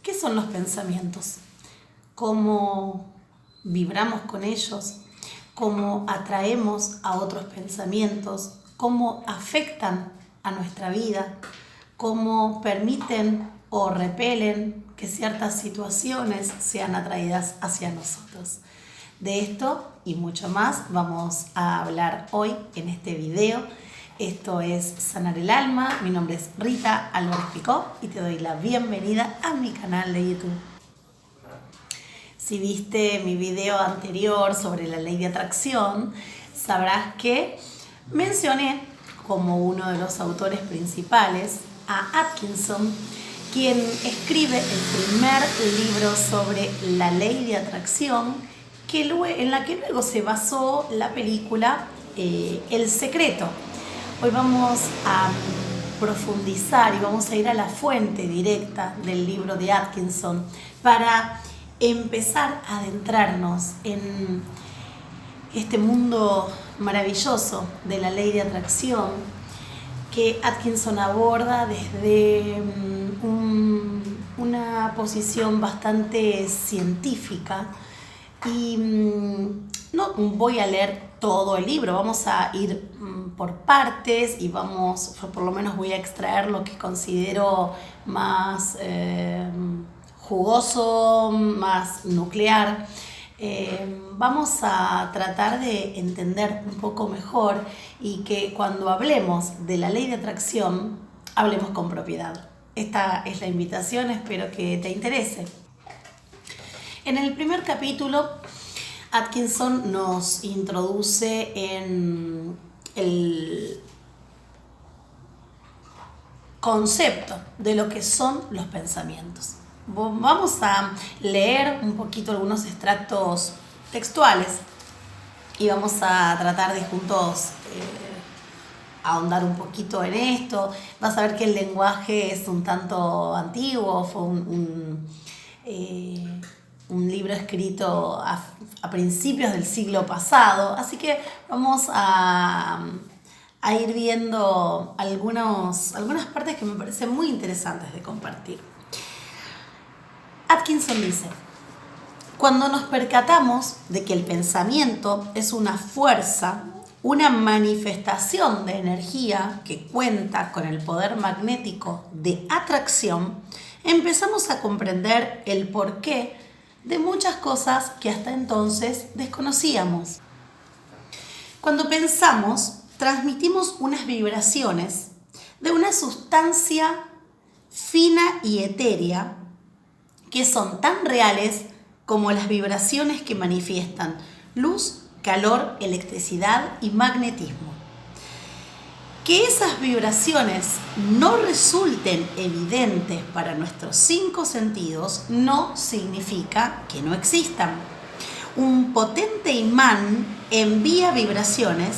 ¿Qué son los pensamientos? ¿Cómo vibramos con ellos? ¿Cómo atraemos a otros pensamientos? ¿Cómo afectan a nuestra vida? ¿Cómo permiten o repelen que ciertas situaciones sean atraídas hacia nosotros? De esto y mucho más vamos a hablar hoy en este video. Esto es Sanar el Alma. Mi nombre es Rita Álvarez Picó y te doy la bienvenida a mi canal de YouTube. Si viste mi video anterior sobre la ley de atracción, sabrás que mencioné como uno de los autores principales a Atkinson, quien escribe el primer libro sobre la ley de atracción, en la que luego se basó la película El Secreto. Hoy vamos a profundizar y vamos a ir a la fuente directa del libro de Atkinson para empezar a adentrarnos en este mundo maravilloso de la ley de atracción que Atkinson aborda desde una posición bastante científica. Y no voy a leer todo el libro, vamos a ir por partes y por lo menos voy a extraer lo que considero más jugoso, más nuclear. Vamos a tratar de entender un poco mejor y que cuando hablemos de la ley de atracción, hablemos con propiedad. Esta es la invitación, espero que te interese. En el primer capítulo, Atkinson nos introduce en el concepto de lo que son los pensamientos. Vamos a leer un poquito algunos extractos textuales y vamos a tratar de juntos ahondar un poquito en esto. Vas a ver que el lenguaje es un tanto antiguo, fue un libro escrito a principios del siglo pasado, así que vamos a ir viendo algunas partes que me parecen muy interesantes de compartir. Atkinson dice: cuando nos percatamos de que el pensamiento es una fuerza, una manifestación de energía que cuenta con el poder magnético de atracción, empezamos a comprender el porqué de muchas cosas que hasta entonces desconocíamos. Cuando pensamos, transmitimos unas vibraciones de una sustancia fina y etérea que son tan reales como las vibraciones que manifiestan luz, calor, electricidad y magnetismo. Que esas vibraciones no resulten evidentes para nuestros 5 sentidos no significa que no existan. Un potente imán envía vibraciones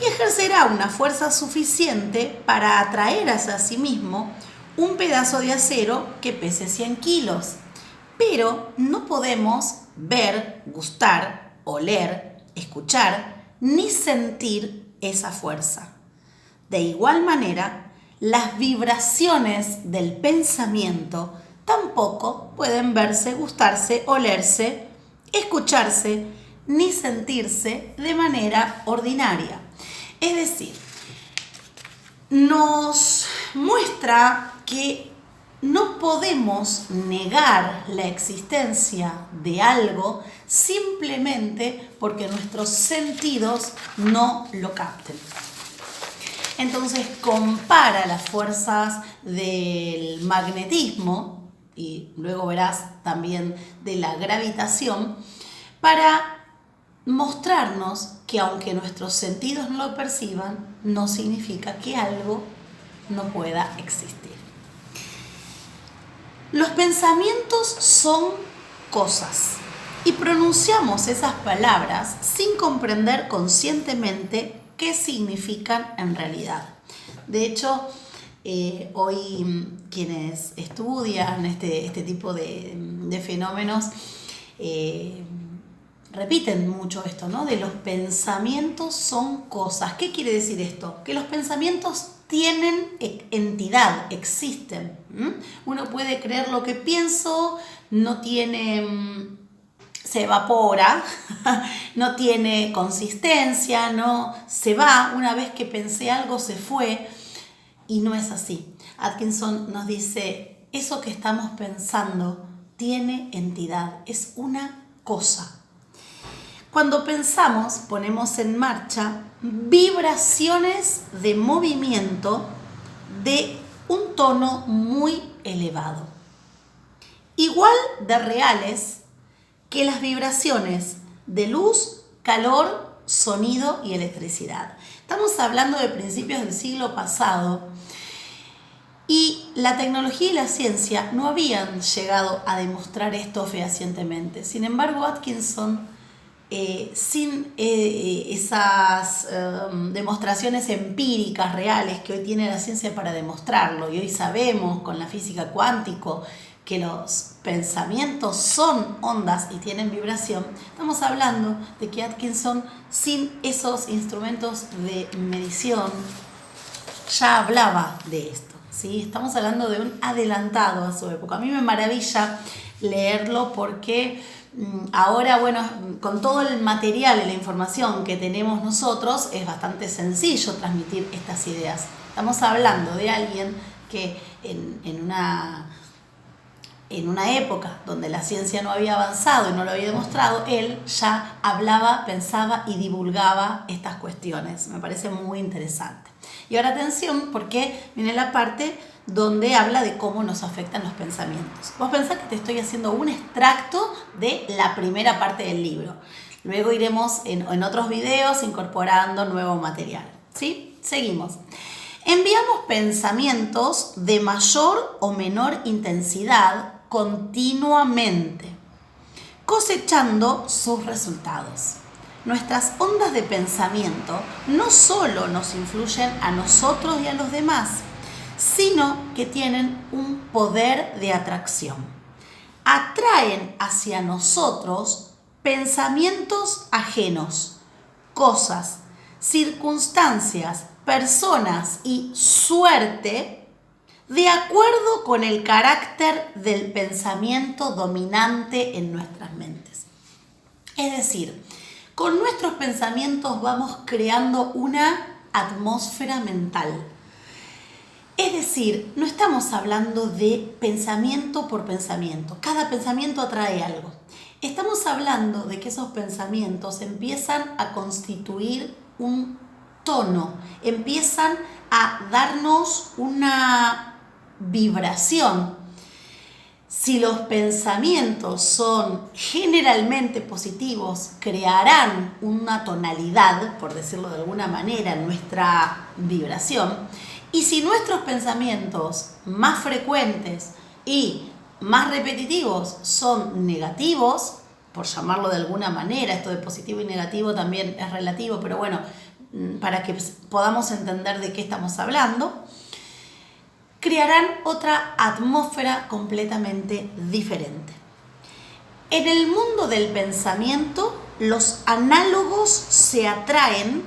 y ejercerá una fuerza suficiente para atraer hacia sí mismo un pedazo de acero que pese 100 kilos. Pero no podemos ver, gustar, oler, escuchar ni sentir esa fuerza. De igual manera, las vibraciones del pensamiento tampoco pueden verse, gustarse, olerse, escucharse ni sentirse de manera ordinaria. Es decir, nos muestra que no podemos negar la existencia de algo simplemente porque nuestros sentidos no lo capten. Entonces compara las fuerzas del magnetismo y luego verás también de la gravitación para mostrarnos que aunque nuestros sentidos no lo perciban, no significa que algo no pueda existir. Los pensamientos son cosas y pronunciamos esas palabras sin comprender conscientemente qué significan en realidad. De hecho, hoy quienes estudian este tipo de fenómenos repiten mucho esto, ¿no? De los pensamientos son cosas. ¿Qué quiere decir esto? Que los pensamientos tienen entidad, existen. Uno puede creer lo que pienso, no tiene, se evapora, no tiene consistencia, no se va, una vez que pensé algo se fue, y no es así. Atkinson nos dice, eso que estamos pensando tiene entidad, es una cosa. Cuando pensamos, ponemos en marcha vibraciones de movimiento de un tono muy elevado. Igual de reales que las vibraciones de luz, calor, sonido y electricidad. Estamos hablando de principios del siglo pasado y la tecnología y la ciencia no habían llegado a demostrar esto fehacientemente. Sin embargo, Atkinson, sin esas demostraciones empíricas reales que hoy tiene la ciencia para demostrarlo, y hoy sabemos con la física cuántica que los pensamientos son ondas y tienen vibración, estamos hablando de que Atkinson, sin esos instrumentos de medición, ya hablaba de esto, ¿sí? Estamos hablando de un adelantado a su época. A mí me maravilla leerlo porque ahora, bueno, con todo el material y la información que tenemos nosotros, es bastante sencillo transmitir estas ideas. Estamos hablando de alguien que en una época donde la ciencia no había avanzado y no lo había demostrado, él ya hablaba, pensaba y divulgaba estas cuestiones. Me parece muy interesante. Y ahora atención, porque viene la parte donde habla de cómo nos afectan los pensamientos. Vos pensás que te estoy haciendo un extracto de la primera parte del libro. Luego iremos en otros videos incorporando nuevo material. ¿Sí? Seguimos. Enviamos pensamientos de mayor o menor intensidad continuamente, cosechando sus resultados. Nuestras ondas de pensamiento no solo nos influyen a nosotros y a los demás, sino que tienen un poder de atracción. Atraen hacia nosotros pensamientos ajenos, cosas, circunstancias, personas y suerte de acuerdo con el carácter del pensamiento dominante en nuestras mentes. Es decir, con nuestros pensamientos vamos creando una atmósfera mental. Es decir, no estamos hablando de pensamiento por pensamiento. Cada pensamiento atrae algo. Estamos hablando de que esos pensamientos empiezan a constituir un tono, empiezan a darnos una vibración. Si los pensamientos son generalmente positivos, crearán una tonalidad, por decirlo de alguna manera, en nuestra vibración. Y si nuestros pensamientos más frecuentes y más repetitivos son negativos, por llamarlo de alguna manera, esto de positivo y negativo también es relativo, pero bueno, para que podamos entender de qué estamos hablando, crearán otra atmósfera completamente diferente. En el mundo del pensamiento, los análogos se atraen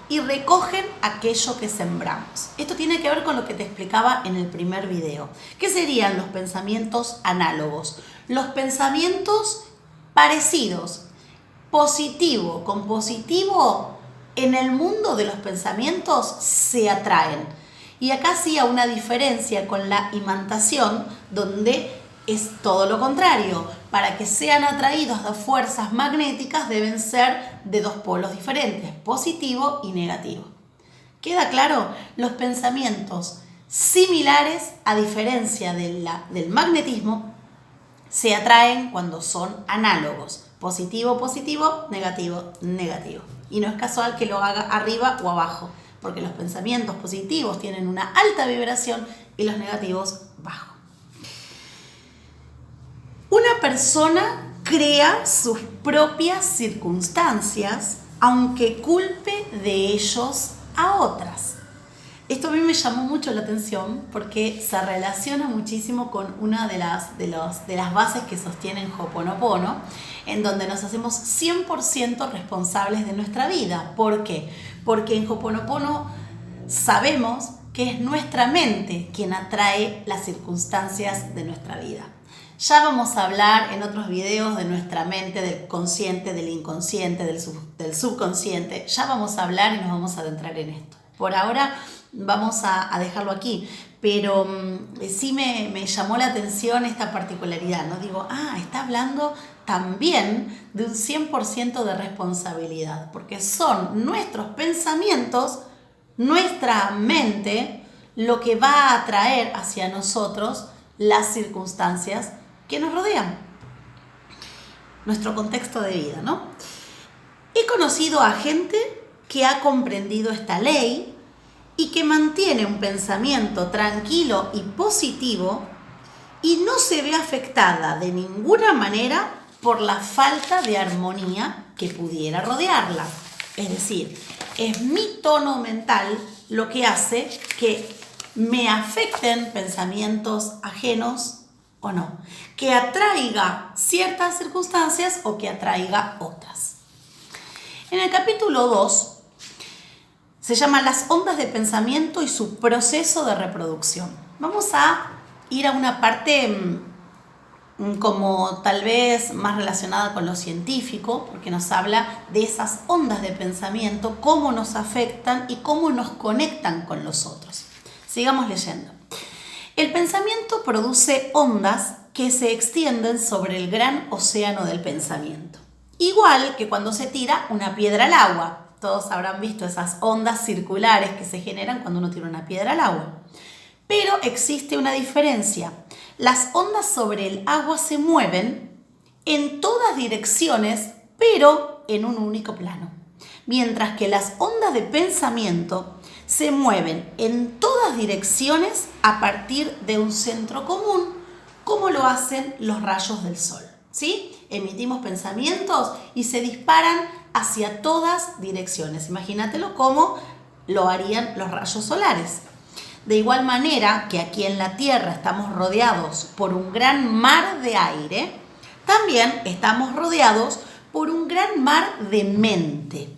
y recogen aquello que sembramos. Esto tiene que ver con lo que te explicaba en el primer video. ¿Qué serían los pensamientos análogos? Los pensamientos parecidos, positivo con positivo, en el mundo de los pensamientos se atraen. Y acá sí hay una diferencia con la imantación, donde es todo lo contrario. Para que sean atraídos a fuerzas magnéticas deben ser de dos polos diferentes, positivo y negativo. ¿Queda claro? Los pensamientos similares, a diferencia del magnetismo, se atraen cuando son análogos. Positivo, positivo, negativo, negativo. Y no es casual que lo haga arriba o abajo, porque los pensamientos positivos tienen una alta vibración y los negativos bajo. Una persona crea sus propias circunstancias, aunque culpe de ellos a otras. Esto a mí me llamó mucho la atención porque se relaciona muchísimo con una de las bases que sostienen Ho'oponopono, en donde nos hacemos 100% responsables de nuestra vida. ¿Por qué? Porque en Ho'oponopono sabemos que es nuestra mente quien atrae las circunstancias de nuestra vida. Ya vamos a hablar en otros videos de nuestra mente, del consciente, del inconsciente, del subconsciente. Ya vamos a hablar y nos vamos a adentrar en esto. Por ahora vamos a dejarlo aquí, pero sí me llamó la atención esta particularidad, ¿no? Digo, está hablando también de un 100% de responsabilidad, porque son nuestros pensamientos, nuestra mente, lo que va a atraer hacia nosotros las circunstancias que nos rodean, nuestro contexto de vida, ¿no? He conocido a gente que ha comprendido esta ley y que mantiene un pensamiento tranquilo y positivo y no se ve afectada de ninguna manera por la falta de armonía que pudiera rodearla. Es decir, es mi tono mental lo que hace que me afecten pensamientos ajenos o no, que atraiga ciertas circunstancias o que atraiga otras. En el capítulo 2 se llama Las ondas de pensamiento y su proceso de reproducción. Vamos a ir a una parte como tal vez más relacionada con lo científico, porque nos habla de esas ondas de pensamiento, cómo nos afectan y cómo nos conectan con los otros. Sigamos leyendo. El pensamiento produce ondas que se extienden sobre el gran océano del pensamiento. Igual que cuando se tira una piedra al agua. Todos habrán visto esas ondas circulares que se generan cuando uno tira una piedra al agua. Pero existe una diferencia. Las ondas sobre el agua se mueven en todas direcciones, pero en un único plano. Mientras que las ondas de pensamiento se mueven en todas direcciones a partir de un centro común, como lo hacen los rayos del sol, ¿sí? Emitimos pensamientos y se disparan hacia todas direcciones. Imagínatelo como lo harían los rayos solares. De igual manera que aquí en la Tierra estamos rodeados por un gran mar de aire, también estamos rodeados por un gran mar de mente.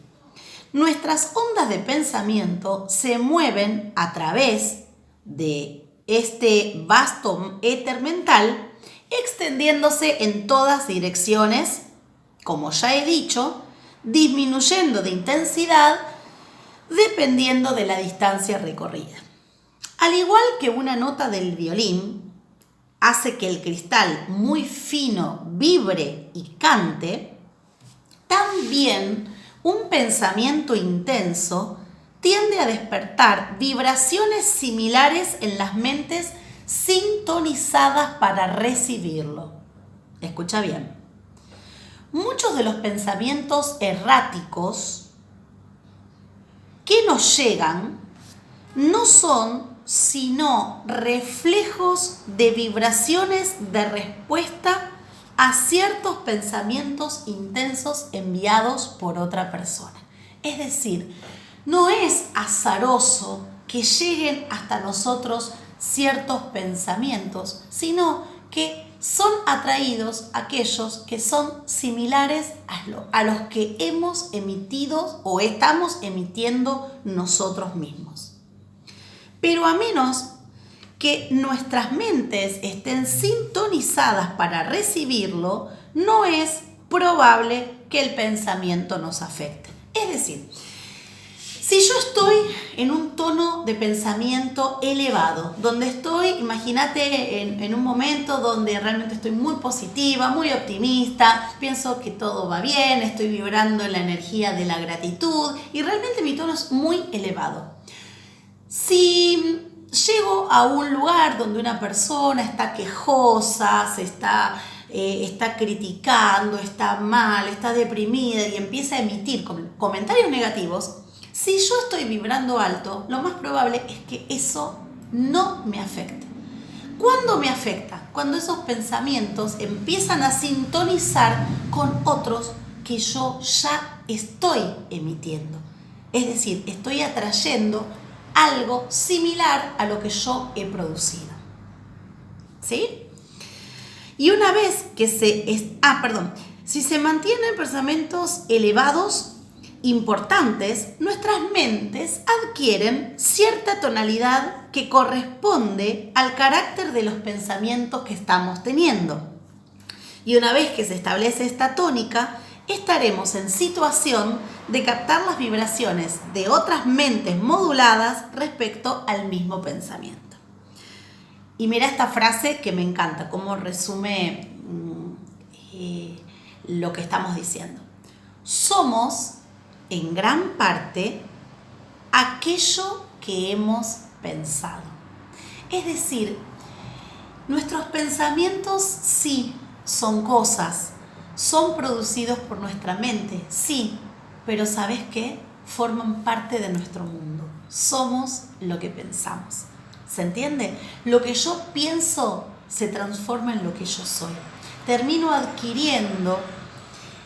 Nuestras ondas de pensamiento se mueven a través de este vasto éter mental, extendiéndose en todas direcciones, como ya he dicho, disminuyendo de intensidad dependiendo de la distancia recorrida. Al igual que una nota del violín hace que el cristal muy fino vibre y cante, también un pensamiento intenso tiende a despertar vibraciones similares en las mentes sintonizadas para recibirlo. Escucha bien. Muchos de los pensamientos erráticos que nos llegan no son sino reflejos de vibraciones de respuesta a ciertos pensamientos intensos enviados por otra persona. Es decir, no es azaroso que lleguen hasta nosotros ciertos pensamientos, sino que son atraídos aquellos que son similares a los que hemos emitido o estamos emitiendo nosotros mismos. Pero a menos que nuestras mentes estén sintonizadas para recibirlo, no es probable que el pensamiento nos afecte. Es decir, si yo estoy en un tono de pensamiento elevado, donde estoy, imagínate en un momento donde realmente estoy muy positiva, muy optimista, pienso que todo va bien, estoy vibrando en la energía de la gratitud y realmente mi tono es muy elevado. Si llego a un lugar donde una persona está quejosa, está criticando, está mal, está deprimida y empieza a emitir comentarios negativos, si yo estoy vibrando alto, lo más probable es que eso no me afecte. ¿Cuándo me afecta? Cuando esos pensamientos empiezan a sintonizar con otros que yo ya estoy emitiendo. Es decir, estoy atrayendo algo similar a lo que yo he producido. ¿Sí? Y una vez que si se mantienen pensamientos elevados importantes, nuestras mentes adquieren cierta tonalidad que corresponde al carácter de los pensamientos que estamos teniendo. Y una vez que se establece esta tónica, estaremos en situación de captar las vibraciones de otras mentes moduladas respecto al mismo pensamiento. Y mira esta frase que me encanta, cómo resume lo que estamos diciendo. Somos, en gran parte, aquello que hemos pensado. Es decir, nuestros pensamientos sí son cosas, son producidos por nuestra mente, sí, pero ¿sabes qué? Forman parte de nuestro mundo. Somos lo que pensamos. ¿Se entiende? Lo que yo pienso se transforma en lo que yo soy. Termino adquiriendo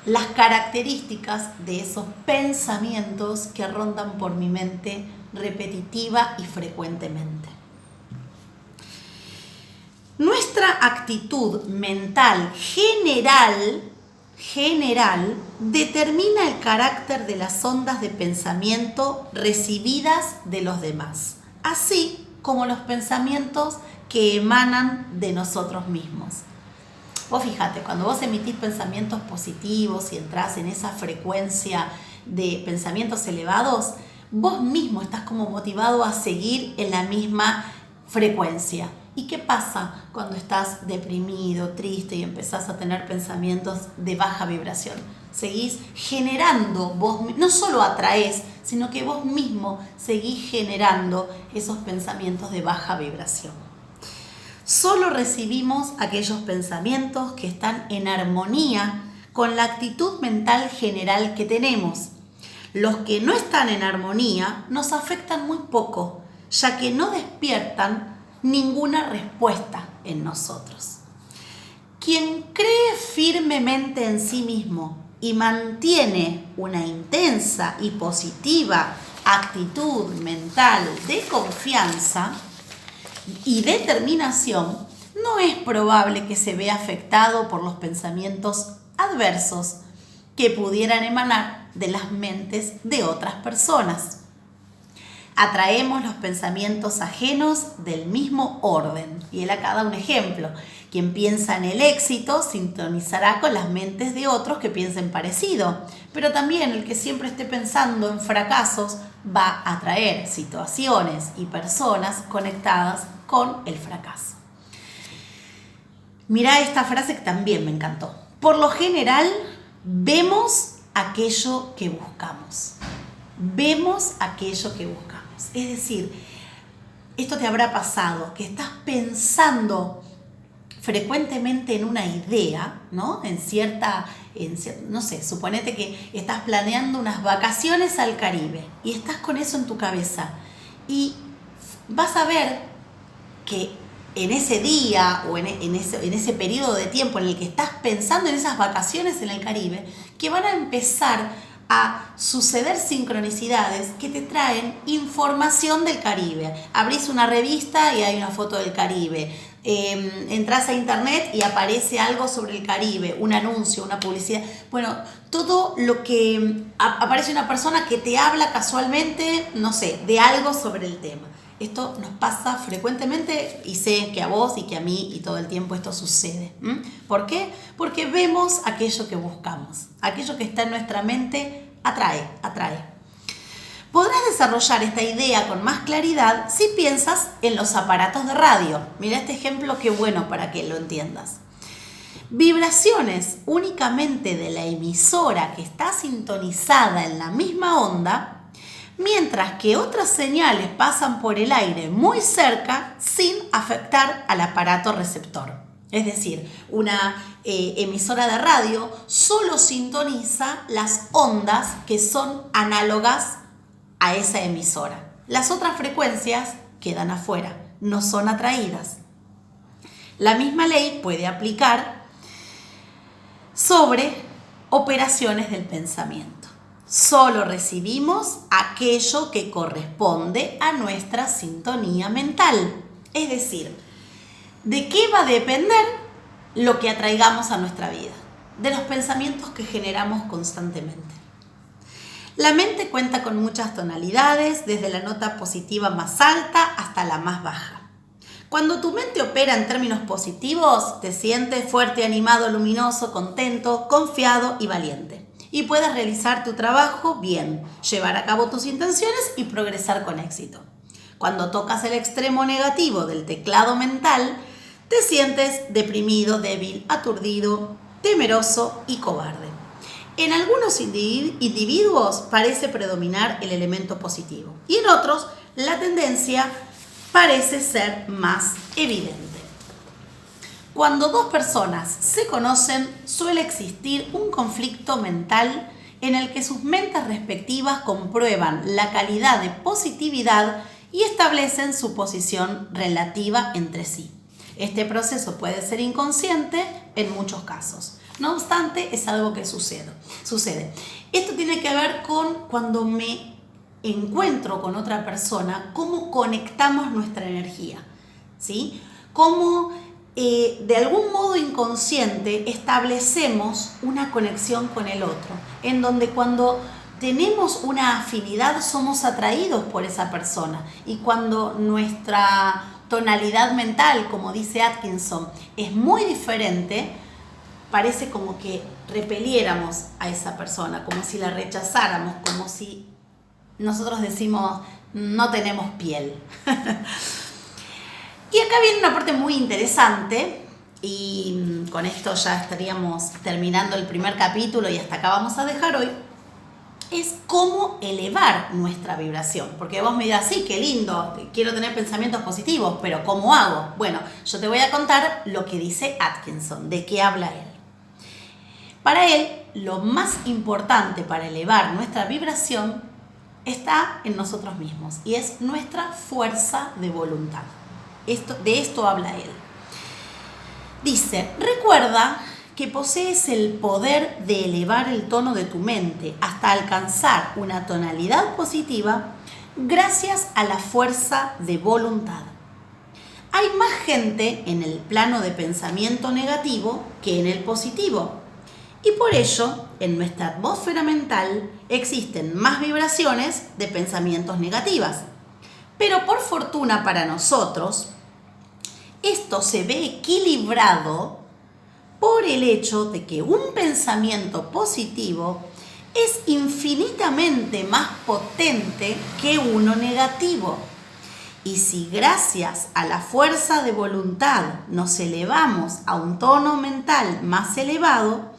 las características de esos pensamientos que rondan por mi mente repetitiva y frecuentemente. Nuestra actitud mental general determina el carácter de las ondas de pensamiento recibidas de los demás, así como los pensamientos que emanan de nosotros mismos. Vos fíjate, cuando vos emitís pensamientos positivos y entrás en esa frecuencia de pensamientos elevados, vos mismo estás como motivado a seguir en la misma frecuencia. ¿Y qué pasa cuando estás deprimido, triste y empezás a tener pensamientos de baja vibración? Seguís generando, vos no solo atraés, sino que vos mismo seguís generando esos pensamientos de baja vibración. Solo recibimos aquellos pensamientos que están en armonía con la actitud mental general que tenemos. Los que no están en armonía nos afectan muy poco, ya que no despiertan ninguna respuesta en nosotros. Quien cree firmemente en sí mismo y mantiene una intensa y positiva actitud mental de confianza y determinación, no es probable que se vea afectado por los pensamientos adversos que pudieran emanar de las mentes de otras personas. Atraemos los pensamientos ajenos del mismo orden. Y él acá da un ejemplo. Quien piensa en el éxito sintonizará con las mentes de otros que piensen parecido. Pero también el que siempre esté pensando en fracasos va a atraer situaciones y personas conectadas con el fracaso. Mirá esta frase que también me encantó. Por lo general, vemos aquello que buscamos. Vemos aquello que buscamos. Es decir, esto te habrá pasado, que estás pensando frecuentemente en una idea, ¿no? No sé, suponete que estás planeando unas vacaciones al Caribe y estás con eso en tu cabeza y vas a ver que en ese día o en ese periodo de tiempo en el que estás pensando en esas vacaciones en el Caribe, que van a empezar a suceder sincronicidades que te traen información del Caribe. Abrís una revista y hay una foto del Caribe. Entras a internet y aparece algo sobre el Caribe, un anuncio, una publicidad. Bueno, todo lo que aparece una persona que te habla casualmente, no sé, de algo sobre el tema. Esto nos pasa frecuentemente y sé que a vos y que a mí y todo el tiempo esto sucede. ¿Por qué? Porque vemos aquello que buscamos. Aquello que está en nuestra mente atrae. Podrás desarrollar esta idea con más claridad si piensas en los aparatos de radio. Mira este ejemplo, qué bueno para que lo entiendas. Vibraciones únicamente de la emisora que está sintonizada en la misma onda, mientras que otras señales pasan por el aire muy cerca sin afectar al aparato receptor. Es decir, una emisora de radio solo sintoniza las ondas que son análogas a esa emisora. Las otras frecuencias quedan afuera, no son atraídas. La misma ley puede aplicar sobre operaciones del pensamiento. Solo recibimos aquello que corresponde a nuestra sintonía mental. Es decir, ¿de qué va a depender lo que atraigamos a nuestra vida? De los pensamientos que generamos constantemente. La mente cuenta con muchas tonalidades, desde la nota positiva más alta hasta la más baja. Cuando tu mente opera en términos positivos, te sientes fuerte, animado, luminoso, contento, confiado y valiente. Y puedes realizar tu trabajo bien, llevar a cabo tus intenciones y progresar con éxito. Cuando tocas el extremo negativo del teclado mental, te sientes deprimido, débil, aturdido, temeroso y cobarde. En algunos individuos parece predominar el elemento positivo y en otros la tendencia parece ser más evidente. Cuando dos personas se conocen, suele existir un conflicto mental en el que sus mentes respectivas comprueban la calidad de positividad y establecen su posición relativa entre sí. Este proceso puede ser inconsciente en muchos casos. No obstante, es algo que sucede. Esto tiene que ver con cuando me encuentro con otra persona, cómo conectamos nuestra energía, ¿sí? Cómo de algún modo inconsciente establecemos una conexión con el otro, en donde cuando tenemos una afinidad somos atraídos por esa persona y cuando nuestra tonalidad mental, como dice Atkinson, es muy diferente, parece como que repeliéramos a esa persona, como si la rechazáramos, como si nosotros decimos no tenemos piel. Y acá viene una parte muy interesante y con esto ya estaríamos terminando el primer capítulo y hasta acá vamos a dejar hoy. Es cómo elevar nuestra vibración. Porque vos me dirás, sí, qué lindo, quiero tener pensamientos positivos, pero ¿cómo hago? Bueno, yo te voy a contar lo que dice Atkinson, de qué habla él. Para él, lo más importante para elevar nuestra vibración está en nosotros mismos y es nuestra fuerza de voluntad. De esto habla él. Dice, recuerda que posees el poder de elevar el tono de tu mente hasta alcanzar una tonalidad positiva gracias a la fuerza de voluntad. Hay más gente en el plano de pensamiento negativo que en el positivo. Y por ello, en nuestra atmósfera mental existen más vibraciones de pensamientos negativas. Pero por fortuna para nosotros, esto se ve equilibrado por el hecho de que un pensamiento positivo es infinitamente más potente que uno negativo. Y si gracias a la fuerza de voluntad nos elevamos a un tono mental más elevado,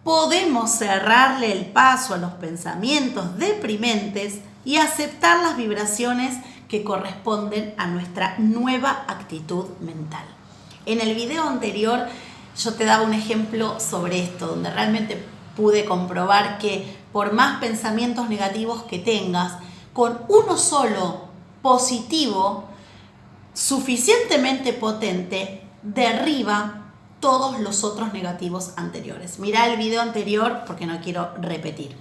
podemos cerrarle el paso a los pensamientos deprimentes y aceptar las vibraciones que corresponden a nuestra nueva actitud mental. En el video anterior yo te daba un ejemplo sobre esto, donde realmente pude comprobar que por más pensamientos negativos que tengas, con uno solo positivo, suficientemente potente, derriba todos los otros negativos anteriores. Mirá el video anterior porque no quiero repetir.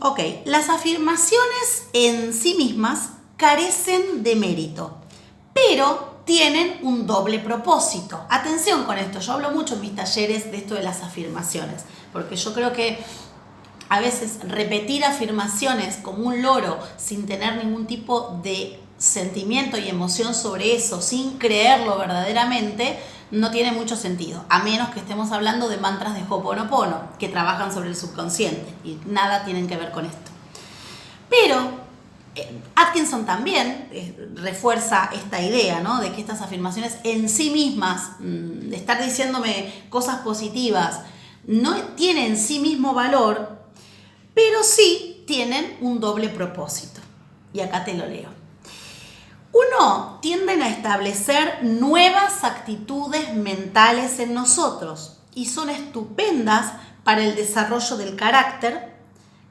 Ok, las afirmaciones en sí mismas carecen de mérito, pero tienen un doble propósito. Atención con esto, yo hablo mucho en mis talleres de esto de las afirmaciones, porque yo creo que a veces repetir afirmaciones como un loro sin tener ningún tipo de sentimiento y emoción sobre eso, sin creerlo verdaderamente, no tiene mucho sentido, a menos que estemos hablando de mantras de Ho'oponopono, que trabajan sobre el subconsciente y nada tienen que ver con esto. Pero Atkinson también refuerza esta idea, ¿no? De que estas afirmaciones en sí mismas, de estar diciéndome cosas positivas, no tienen en sí mismo valor, pero sí tienen un doble propósito. Y acá te lo leo. Uno, tienden a establecer nuevas actitudes mentales en nosotros y son estupendas para el desarrollo del carácter,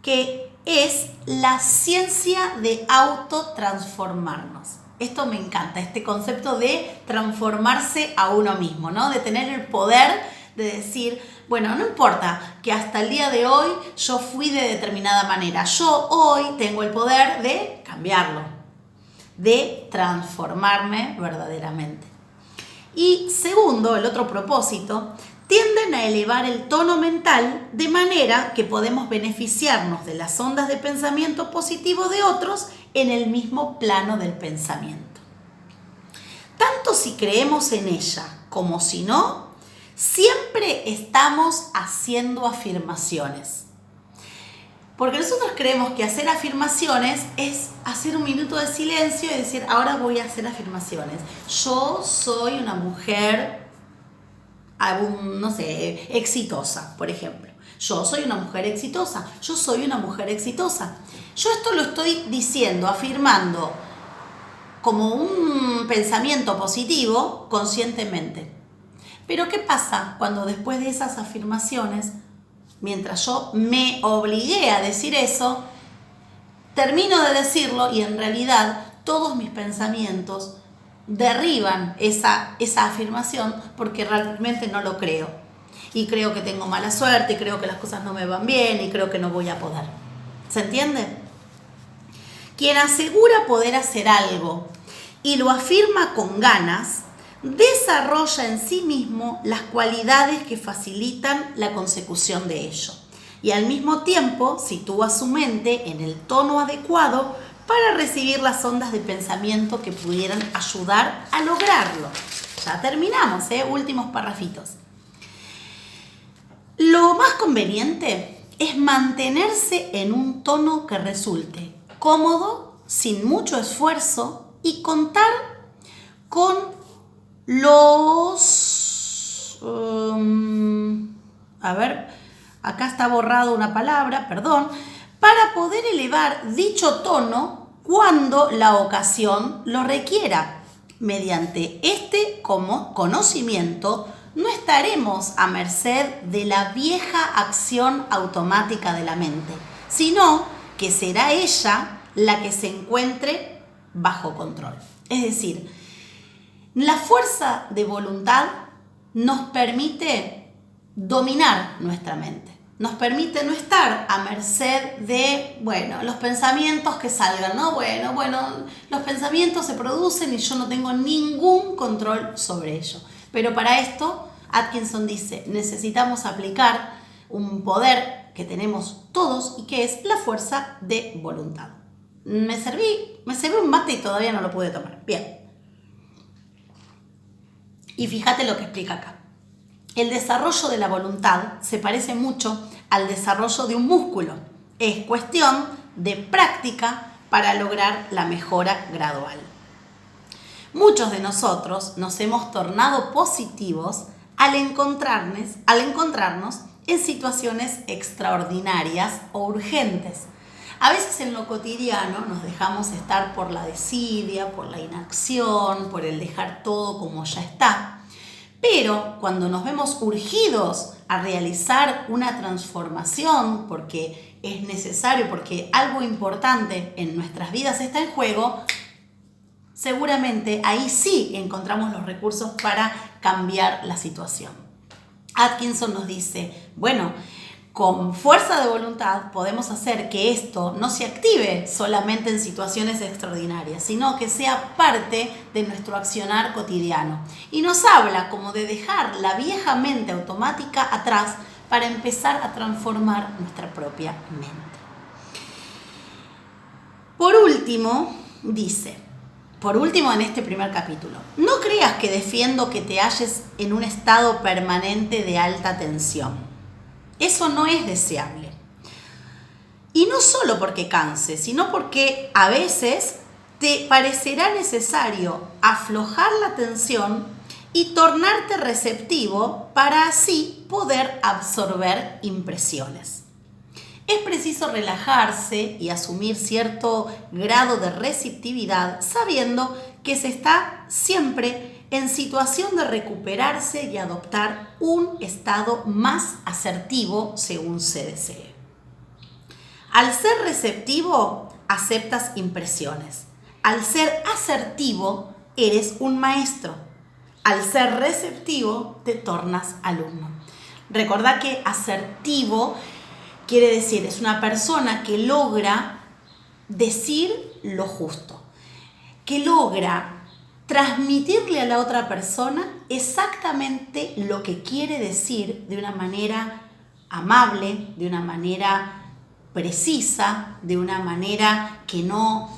que es la ciencia de autotransformarnos. Esto me encanta, este concepto de transformarse a uno mismo, ¿no? De tener el poder de decir, bueno, no importa que hasta el día de hoy yo fui de determinada manera, yo hoy tengo el poder de cambiarlo, de transformarme verdaderamente. Y segundo, el otro propósito, tienden a a elevar el tono mental de manera que podemos beneficiarnos de las ondas de pensamiento positivo de otros en el mismo plano del pensamiento. Tanto si creemos en ella como si no, siempre estamos haciendo afirmaciones. Porque nosotros creemos que hacer afirmaciones es hacer un minuto de silencio y decir, ahora voy a hacer afirmaciones. Yo soy una mujer, no sé, exitosa, por ejemplo. Yo soy una mujer exitosa. Yo soy una mujer exitosa. Yo esto lo estoy diciendo, afirmando como un pensamiento positivo conscientemente. Pero ¿qué pasa cuando después de esas afirmaciones, mientras yo me obligué a decir eso, termino de decirlo y en realidad todos mis pensamientos derriban esa afirmación porque realmente no lo creo? Y creo que tengo mala suerte, y creo que las cosas no me van bien, y creo que no voy a poder. ¿Se entiende? Quien asegura poder hacer algo y lo afirma con ganas, desarrolla en sí mismo las cualidades que facilitan la consecución de ello. Y al mismo tiempo sitúa su mente en el tono adecuado para recibir las ondas de pensamiento que pudieran ayudar a lograrlo. Ya terminamos, últimos parrafitos. Lo más conveniente es mantenerse en un tono que resulte cómodo, sin mucho esfuerzo y contar con los... acá está borrado una palabra, perdón, para poder elevar dicho tono cuando la ocasión lo requiera. Mediante este conocimiento no estaremos a merced de la vieja acción automática de la mente, sino que será ella la que se encuentre bajo control. Es decir, la fuerza de voluntad nos permite dominar nuestra mente, nos permite no estar a merced de, los pensamientos que salgan, ¿no? Los pensamientos se producen y yo no tengo ningún control sobre ello. Pero para esto, Atkinson dice, necesitamos aplicar un poder que tenemos todos y que es la fuerza de voluntad. Me serví un mate y todavía no lo pude tomar. Bien. Y fíjate lo que explica acá. El desarrollo de la voluntad se parece mucho al desarrollo de un músculo. Es cuestión de práctica para lograr la mejora gradual. Muchos de nosotros nos hemos tornado positivos al encontrarnos en situaciones extraordinarias o urgentes. A veces en lo cotidiano nos dejamos estar por la desidia, por la inacción, por el dejar todo como ya está. Pero cuando nos vemos urgidos a realizar una transformación porque es necesario, porque algo importante en nuestras vidas está en juego, seguramente ahí sí encontramos los recursos para cambiar la situación. Atkinson nos dice, con fuerza de voluntad podemos hacer que esto no se active solamente en situaciones extraordinarias, sino que sea parte de nuestro accionar cotidiano. Y nos habla como de dejar la vieja mente automática atrás para empezar a transformar nuestra propia mente. Por último en este primer capítulo, no creas que defiendo que te halles en un estado permanente de alta tensión. Eso no es deseable. Y no solo porque canse, sino porque a veces te parecerá necesario aflojar la tensión y tornarte receptivo para así poder absorber impresiones. Es preciso relajarse y asumir cierto grado de receptividad, sabiendo que se está siempre en situación de recuperarse y adoptar un estado más asertivo según se desee. Al ser receptivo, aceptas impresiones. Al ser asertivo, eres un maestro. Al ser receptivo, te tornas alumno. Recordá que asertivo quiere decir, es una persona que logra decir lo justo, que logra transmitirle a la otra persona exactamente lo que quiere decir de una manera amable, de una manera precisa, de una manera que no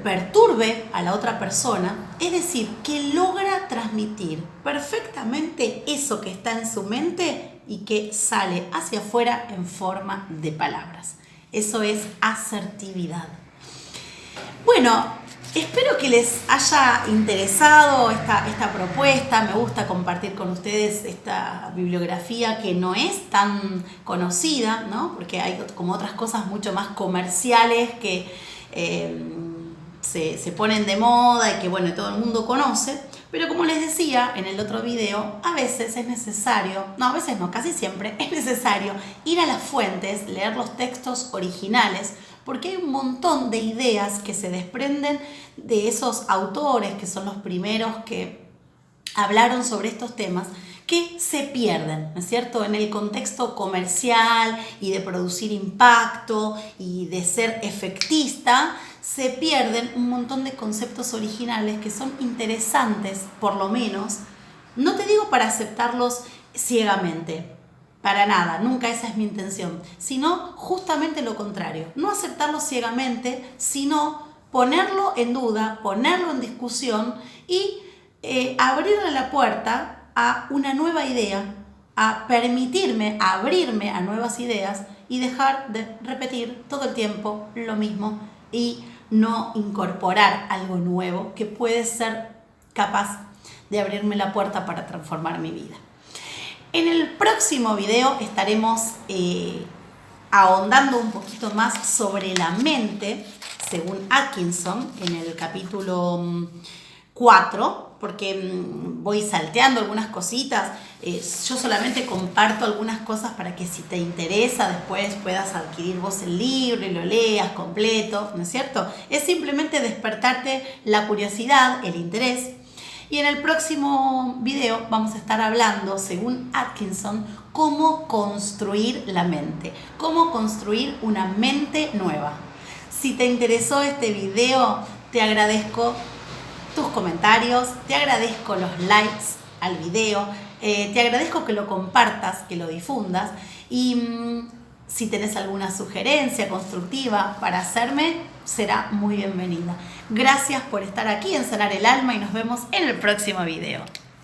perturbe a la otra persona, es decir, que logra transmitir perfectamente eso que está en su mente y que sale hacia afuera en forma de palabras. Eso es asertividad. Bueno, espero que les haya interesado esta propuesta. Me gusta compartir con ustedes esta bibliografía que no es tan conocida, ¿no? Porque hay como otras cosas mucho más comerciales que se ponen de moda y que bueno, todo el mundo conoce. Pero como les decía en el otro video, a veces es necesario, no, a veces no, casi siempre es necesario ir a las fuentes, leer los textos originales, porque hay un montón de ideas que se desprenden de esos autores que son los primeros que hablaron sobre estos temas, que se pierden, ¿no es cierto?, en el contexto comercial y de producir impacto y de ser efectista. Se pierden un montón de conceptos originales que son interesantes, por lo menos. No te digo para aceptarlos ciegamente, para nada, nunca esa es mi intención, sino justamente lo contrario, no aceptarlo ciegamente, sino ponerlo en duda, ponerlo en discusión y abrirle la puerta a una nueva idea, a permitirme abrirme a nuevas ideas y dejar de repetir todo el tiempo lo mismo y no incorporar algo nuevo que puede ser capaz de abrirme la puerta para transformar mi vida. En el próximo video estaremos ahondando un poquito más sobre la mente, según Atkinson, en el capítulo 4, porque voy salteando algunas cositas. Yo solamente comparto algunas cosas para que si te interesa después puedas adquirir vos el libro y lo leas completo, ¿no es cierto? Es simplemente despertarte la curiosidad, el interés. Y en el próximo video vamos a estar hablando, según Atkinson, cómo construir la mente, cómo construir una mente nueva. Si te interesó este video, te agradezco tus comentarios, te agradezco los likes al video, te agradezco que lo compartas, que lo difundas y si tenés alguna sugerencia constructiva para hacerme, será muy bienvenida. Gracias por estar aquí en Sanar el Alma y nos vemos en el próximo video.